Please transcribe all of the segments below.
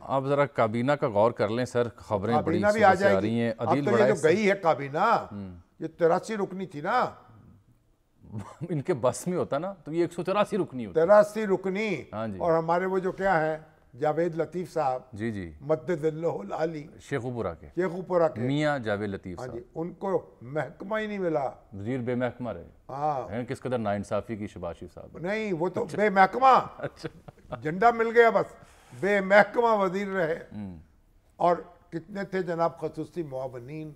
آپ ذرا کابینہ کا غور کر لیں سر، خبریں بڑی کابینہ بھی آ صبح سے جائے آ رہی ہیں۔ گی۔ اب عدیل تو یہ بڑائے جو گئی ہے کابینہ، یہ 83 رکنی تھی نا، ان کے بس میں ہوتا نا تو یہ 184 رکنی ہوتی۔ 83 رکنی، ہاں جی، اور ہمارے وہ جو کیا ہیں جاوید لطیف صاحب، جی جی، مدد اللہ العالی، شیخو پورہ کے شیخوپورہ کے، میاں جاوید لطیف ہاں جی، صاحب ان کو محکمہ ہی نہیں ملا۔ وزیر بے محکمہ رہے ہاں ہیں، کس قدر ناانصافی کی شباز شریف صاحب۔ نہیں، وہ تو بے محکمہ، جھنڈا مل گیا بس، بے محکمہ وزیر رہے۔ اور کتنے تھے جناب خصوصی معاونین؟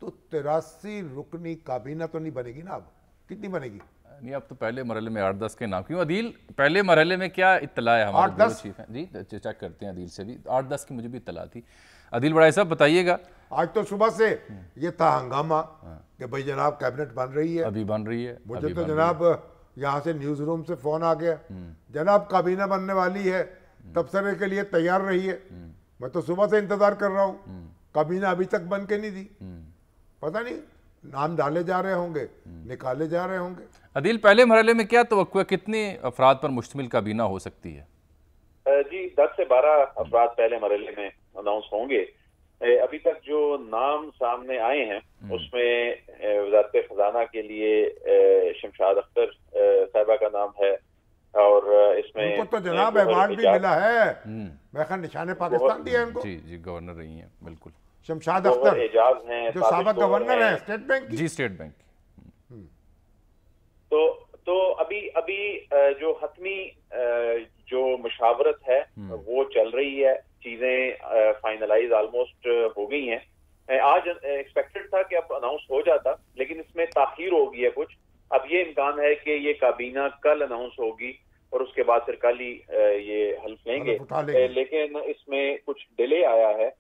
تو 83 رکنی کابینہ تو نہیں بنے گی نا، اب کتنی بنے گی؟ نہیں، اب تو پہلے مرحلے میں 8-10 کے نام کیوں عدیل؟ پہلے مرحلے میں کیا اطلاع ہے ہمارے بیورو چیف ہیں؟ جی چیک کرتے ہیں عدیل سے بھی، 8-10 کی مجھے بھی اطلاع تھی۔ عدیل بڑائی صاحب بتائیے گا۔ آج تو صبح سے یہ تھا ہنگامہ کہ بھئی جناب کیبنٹ بن رہی ہے۔ ابھی بن رہی ہے، مجھے تو جناب یہاں سے نیوز روم سے فون آ گیا، جناب کابینہ بننے والی ہے، تبصرے کے لیے تیار رہیے۔ میں تو صبح سے انتظار کر رہا ہوں، کابینہ ابھی تک بن کے نہیں دی۔ پتہ نہیں نام ڈالے جا رہے ہوں گے، نکالے جا رہے ہوں گے۔ عدیل پہلے مرحلے میں کیا توقع ہے، کتنے افراد پر مشتمل کابینہ ہو سکتی ہے؟ جی 10 سے 12 افراد پہلے مرحلے میں اناؤنس ہوں گے۔ ابھی تک جو نام سامنے آئے ہیں اس میں وزارت خزانہ کے لیے شمشاد اختر صاحبہ کا نام ہے، اور اس میں ان کو تو جناب ایوارڈ بھی ملا ہے، میں خیال نشان پاکستان دیا ہے ان کو۔ جی جی، گورنر رہی ہیں بالکل، شمشاد اختر اعجاز ہیں جو سابق گورنر ہیں اسٹیٹ بینک کی۔ جی اسٹیٹ بینک۔ تو ابھی جو حتمی جو مشاورت ہے وہ چل رہی ہے، چیزیں فائنلائز آلموسٹ ہو گئی ہیں۔ آج ایکسپیکٹڈ تھا کہ اب اناؤنس ہو جاتا، لیکن اس میں تاخیر ہو گئی ہے کچھ۔ اب یہ امکان ہے کہ یہ کابینہ کل اناؤنس ہوگی اور اس کے بعد پھر کل ہی یہ حلف لیں گے، لیکن اس میں کچھ ڈیلے آیا ہے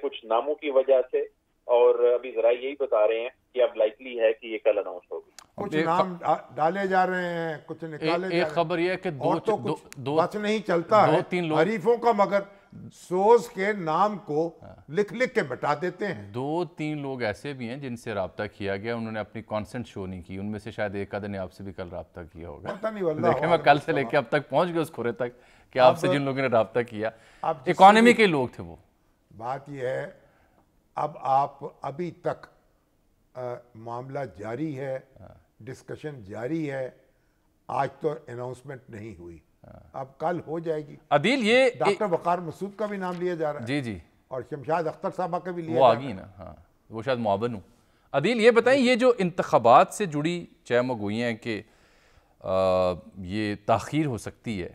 کچھ ناموں کی وجہ سے، اور ابھی ذرائع یہی بتا رہے ہیں کہ اب لائکلی ہے کہ یہ کل اناؤنس ہوگی۔ کچھ نام ڈالے جا رہے ہیں، کچھ نکالے جا رہے ہیں۔ ایک خبر یہ ہے کہ بس نہیں چلتا ہے حریفوں کا، مگر سوز کے نام کو لکھ کے بتا دیتے ہیں۔ 2-3 لوگ ایسے بھی ہیں جن سے رابطہ کیا گیا، انہوں نے اپنی کانسنٹ شو نہیں کی، ان میں سے شاید ایک آدھے نے آپ سے بھی کل رابطہ کیا ہوگا۔ پتہ نہیں واللہ، دیکھیں میں کل سے لے کے اب تک پہنچ گیا اس کھرے تک کہ آپ سے جن لوگوں نے رابطہ کیا اکانومی کے لوگ تھے۔ وہ بات یہ ہے، اب آپ ابھی تک معاملہ جاری ہے، ڈسکشن جاری ہے، آج تو اناؤنسمنٹ نہیں ہوئی، اب کل ہو جائے گی۔ عدیل یہ ڈاکٹر وقار مسعود کا بھی نام لیا جا رہا ہے، جی جی، اور شمشاد اختر صاحبہ کا بھی لیا وہ جا رہا ہے۔ آگئی نا، ہاں وہ شاید معاون ہوں۔ عدیل یہ بتائیں، یہ جو انتخابات سے جڑی چہم و گوئیاں ہیں کہ یہ تاخیر ہو سکتی ہے،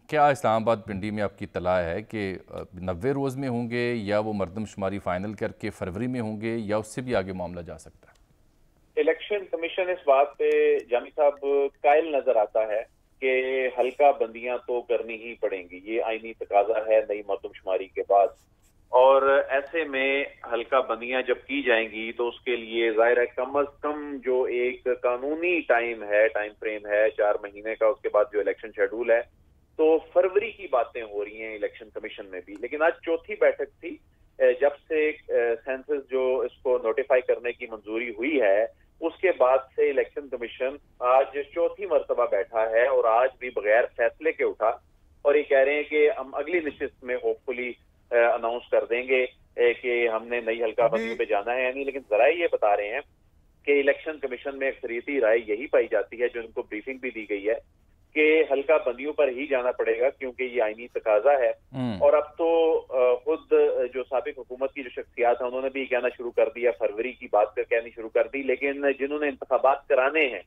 کیا اسلام آباد پنڈی میں آپ کی اطلاع ہے کہ 90 روز میں ہوں گے، یا وہ مردم شماری فائنل کر کے فروری میں ہوں گے، یا اس سے بھی آگے معاملہ جا سکتا ہے؟ الیکشن کمیشن اس بات پہ جامی صاحب قائل نظر آتا ہے کہ حلقہ بندیاں تو کرنی ہی پڑیں گی، یہ آئینی تقاضا ہے نئی مردم شماری کے بعد، اور ایسے میں حلقہ بندیاں جب کی جائیں گی تو اس کے لیے ظاہر ہے کم از کم جو ایک قانونی ٹائم فریم ہے 4 مہینے کا، اس کے بعد جو الیکشن شیڈول ہے، تو فروری کی باتیں ہو رہی ہیں الیکشن کمیشن میں بھی۔ لیکن آج چوتھی بیٹھک تھی جب سے سینسس جو اس کو نوٹیفائی کرنے کی منظوری ہوئی ہے، اس کے بعد سے الیکشن کمیشن آج چوتھی مرتبہ بیٹھا ہے، اور آج بھی بغیر فیصلے کے اٹھا، اور یہ کہہ رہے ہیں کہ ہم اگلی نشست میں ہوپ فلی اناؤنس کر دیں گے کہ ہم نے نئی حلقہ بندیوں پہ جانا ہے یا نہیں۔ لیکن ذرائع یہ بتا رہے ہیں کہ الیکشن کمیشن میں اکثریتی رائے یہی پائی جاتی ہے، جو ان کو بریفنگ بھی دی گئی ہے، کہ حلقہ بندیوں پر ہی جانا پڑے گا کیونکہ یہ آئینی تقاضا ہے۔ اور اب تو خود جو سابق حکومت کی جو شخصیات ہیں انہوں نے بھی کہنا شروع کر دیا، فروری کی بات کہنی شروع کر دی، لیکن جنہوں نے انتخابات کرانے ہیں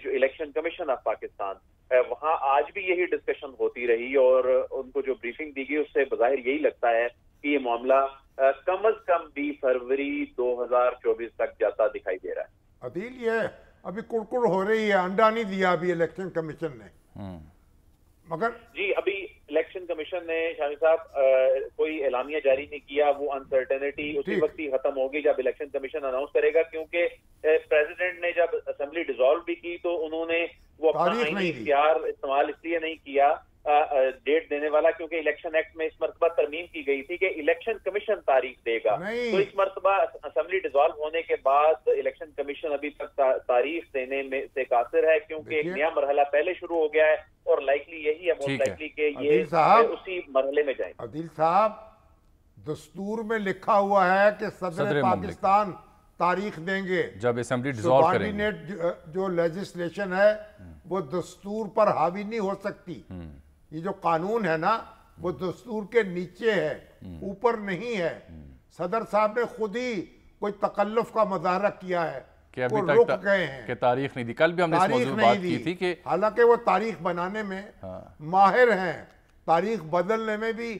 جو الیکشن کمیشن آف پاکستان، وہاں آج بھی یہی ڈسکشن ہوتی رہی، اور ان کو جو بریفنگ دی گئی اس سے بظاہر یہی لگتا ہے کہ یہ معاملہ کم از کم بھی فروری 2024 تک جاتا دکھائی دے رہا ہے۔ عدیل یہ ابھی کڑکڑ ہو رہی ہے، انڈا نہیں دیا ابھی الیکشن کمیشن نے، مگر جی ابھی الیکشن کمیشن نے شامی صاحب کوئی اعلامیہ جاری نہیں کیا، وہ انسرٹینٹی اسی وقت ہی ختم ہوگی جب الیکشن کمیشن اناؤنس کرے گا، کیونکہ پریزیڈنٹ نے جب اسمبلی ڈیزالو بھی کی تو انہوں نے وہ اپنا آئینی اختیار استعمال اس لیے نہیں کیا ڈیٹ دینے والا، کیونکہ الیکشن ایکٹ میں اس مرتبہ ترمیم کی گئی تھی کہ الیکشن کمیشن تاریخ دے گا، تو اس مرتبہ اسمبلی ڈیزالو ہونے کے بعد الیکشن کمیشن ابھی تک تاریخ دینے میں سے قاصر ہے، کیونکہ ایک نیا مرحلہ پہلے شروع ہو گیا ہے، اور لائکلی یہی ہے، موسٹ لائکلی کہ عدیل یہ صاحب، اسی مرحلے میں جائیں۔ عدیل صاحب، دستور میں لکھا ہوا ہے کہ صدر پاکستان تاریخ دیں گے جب اسمبلی ڈیزالو کریں گے۔ سبارڈینیٹ جو لیجسلیشن ہے وہ دستور پر حاوی نہیں ہو سکتی۔ یہ جو قانون ہے نا وہ دستور کے نیچے ہے، اوپر نہیں ہے۔ صدر صاحب نے خود ہی کوئی تکلف کا مظاہرہ کیا ہے کہ ابھی وہ رک تک گئے ہیں، کہ تاریخ نہیں دی۔ کل بھی ہم نے اس تاریخ موضوع بات نہیں کی دی، تھی کہ حالانکہ وہ تاریخ بنانے میں ماہر ہیں، تاریخ بدلنے میں بھی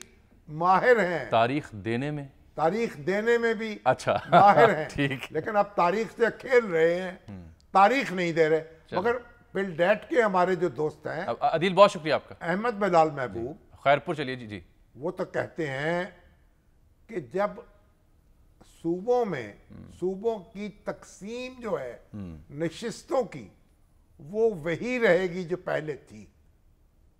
ماہر ہیں، تاریخ دینے میں، تاریخ دینے میں بھی اچھا ماہر ہیں، ٹھیک۔ لیکن اب تاریخ سے کھیل رہے ہیں، تاریخ نہیں دے رہے۔ مگر بل ڈیٹ کے ہمارے جو دوست ہیں، عدیل بہت شکریہ آپ کا۔ احمد بلال محبوب، خیرپور چلیے جی۔ وہ تو کہتے ہیں کہ جب صوبوں میں صوبوں کی تقسیم جو ہے نشستوں کی وہ وہی رہے گی جو پہلے تھی۔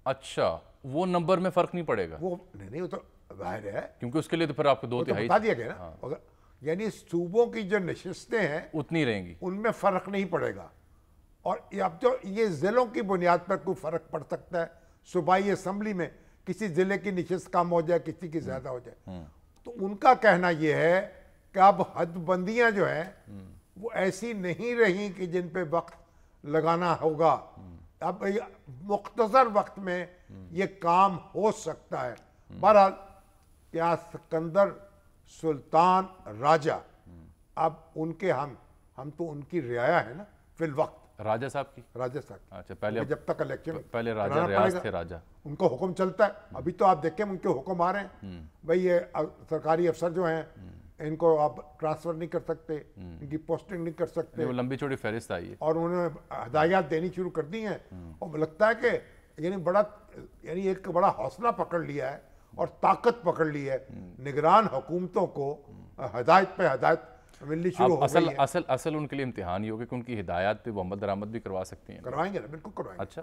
اچھا، وہ نمبر میں فرق نہیں پڑے گا؟ وہ نہیں، وہ تو ظاہر ہے، کیونکہ اس کے لیے تو پھر آپ کو 2/3 بتا دیا گیا نا، یعنی صوبوں کی جو نشستیں ہیں اتنی رہیں گی، ان میں فرق نہیں پڑے گا۔ اور اب جو یہ ضلعوں کی بنیاد پر کوئی فرق پڑ سکتا ہے، صوبائی اسمبلی میں کسی ضلع کی نشست کم ہو جائے، کسی کی زیادہ ہو جائے، تو ان کا کہنا یہ ہے کہ اب حد بندیاں جو ہیں وہ ایسی نہیں رہیں کہ جن پہ وقت لگانا ہوگا۔ اب مختصر وقت میں یہ کام ہو سکتا ہے۔ بہرحال کیا سکندر سلطان راجہ، اب ان کے ہم تو ان کی رعایا ہے نا فی الوقت، راجہ صاحب کی؟ راجہ صاحب، اچھا، پہلے جب تک الیکشن پہلے راجہ ریاض تھے، راجہ ان کو حکم چلتا ہے۔ ابھی تو آپ دیکھیں ان کے حکم آ رہے ہیں، بھئی یہ سرکاری افسر جو ہیں ان کو آپ ٹرانسفر نہیں کر سکتے، ان کی پوسٹنگ نہیں کر سکتے، وہ لمبی چوڑی فہرست آئی ہے، اور انہوں نے ہدایات دینی شروع کر دی ہیں۔ اور لگتا ہے کہ یعنی ایک بڑا حوصلہ پکڑ لیا ہے اور طاقت پکڑ لی ہے، نگران حکومتوں کو ہدایت پہ ہدایت ملنی شروع ہو گئی ہے۔ اصل ان کے لیے امتحان ہی ہوگا کہ ان کی ہدایات پہ وہ عمل درآمد بھی کروا سکتے ہیں۔ کروائیں گے نا، بالکل کروائیں گے۔ اچھا۔